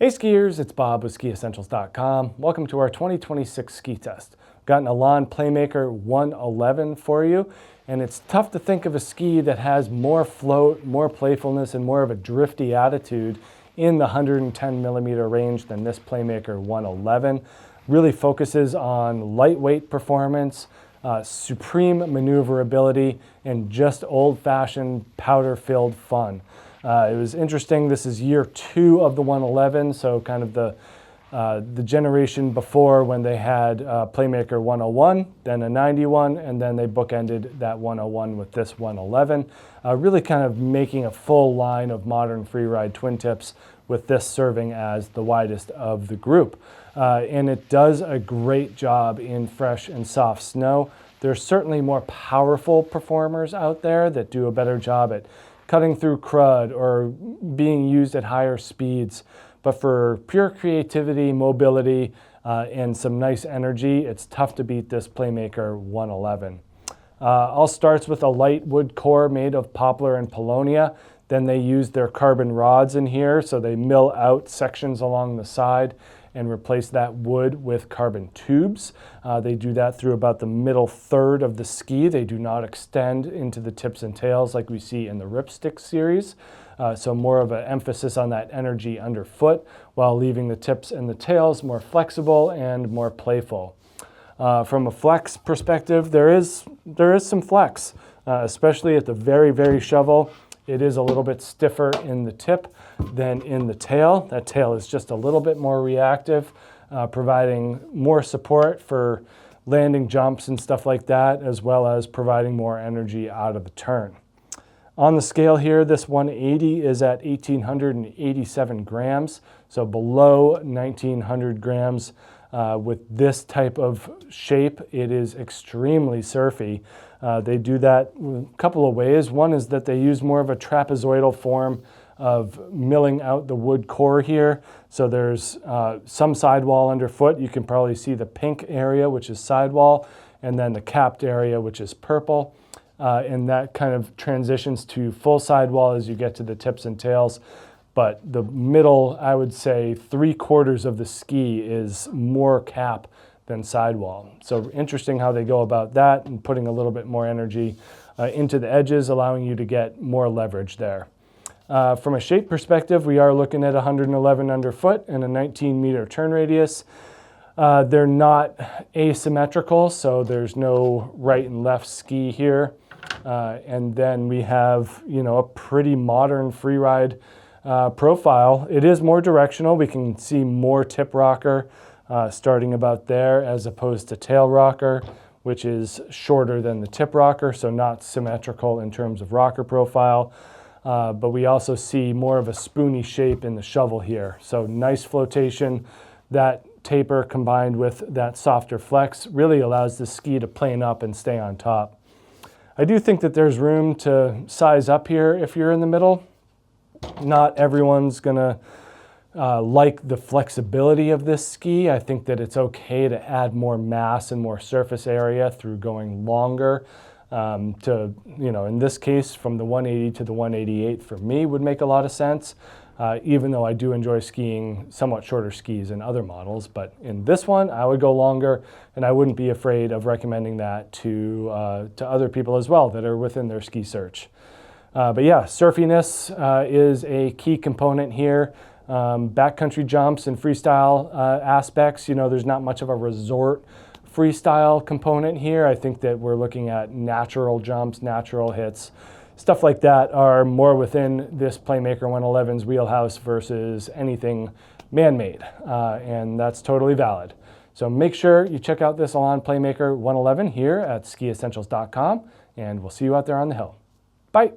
Hey skiers, it's Bob with SkiEssentials.com. Welcome to our 2026 ski test. We've got an Elan Playmaker 111 for you, and it's tough to think of a ski that has more float, more playfulness, and more of a drifty attitude in the 110 millimeter range than this Playmaker 111. Really focuses on lightweight performance, supreme maneuverability, and just old-fashioned powder-filled fun. It was interesting, this is year 2 of the 111, so kind of the generation before when they had Playmaker 101, then a 91, and then they bookended that 101 with this 111. Really kind of making a full line of modern freeride twin tips, with this serving as the widest of the group. And it does a great job in fresh and soft snow. There's certainly more powerful performers out there that do a better job at cutting through crud or being used at higher speeds. But for pure creativity, mobility, and some nice energy, it's tough to beat this Playmaker 111. All starts with a light wood core made of poplar and paulownia. Then they use their carbon rods in here, so they mill out sections along the side and replace that wood with carbon tubes. They do that through about the middle third of the ski. They do not extend into the tips and tails like we see in the Ripstick series. So more of an emphasis on that energy underfoot, while leaving the tips and the tails more flexible and more playful. From a flex perspective, there is some flex, especially at the very, very shovel. It is a little bit stiffer in the tip than in the tail. That tail is just a little bit more reactive, providing more support for landing jumps and stuff like that, as well as providing more energy out of the turn. On the scale here, this 180 is at 1,887 grams, so below 1,900 grams. With this type of shape, it is extremely surfy. They do that a couple of ways. One is that they use more of a trapezoidal form of milling out the wood core here. So there's some sidewall underfoot. You can probably see the pink area, which is sidewall, and then the capped area, which is purple. And that kind of transitions to full sidewall as you get to the tips and tails. But the middle, I would say 3/4 of the ski is more cap than sidewall. So interesting how they go about that and putting a little bit more energy into the edges, allowing you to get more leverage there. From a shape perspective, we are looking at 111 underfoot and a 19-meter turn radius. They're not asymmetrical, so there's no right and left ski here. And then we have, a pretty modern freeride profile. It is more directional. We can see more tip rocker starting about there, as opposed to tail rocker, which is shorter than the tip rocker, so not symmetrical in terms of rocker profile. But we also see more of a spoony shape in the shovel here. So nice flotation. That taper combined with that softer flex really allows the ski to plane up and stay on top. I do think that there's room to size up here if you're in the middle. Not everyone's gonna like the flexibility of this ski. I think that it's okay to add more mass and more surface area through going longer. In this case, from the 180 to the 188 for me would make a lot of sense, even though I do enjoy skiing somewhat shorter skis in other models. But in this one, I would go longer, and I wouldn't be afraid of recommending that to other people as well that are within their ski search. But yeah, surfiness is a key component here. Backcountry jumps and freestyle aspects, there's not much of a resort freestyle component here. I think that we're looking at natural jumps, natural hits. Stuff like that are more within this Playmaker 111's wheelhouse versus anything man-made, and that's totally valid. So make sure you check out this Elan Playmaker 111 here at SkiEssentials.com, and we'll see you out there on the hill. Bye.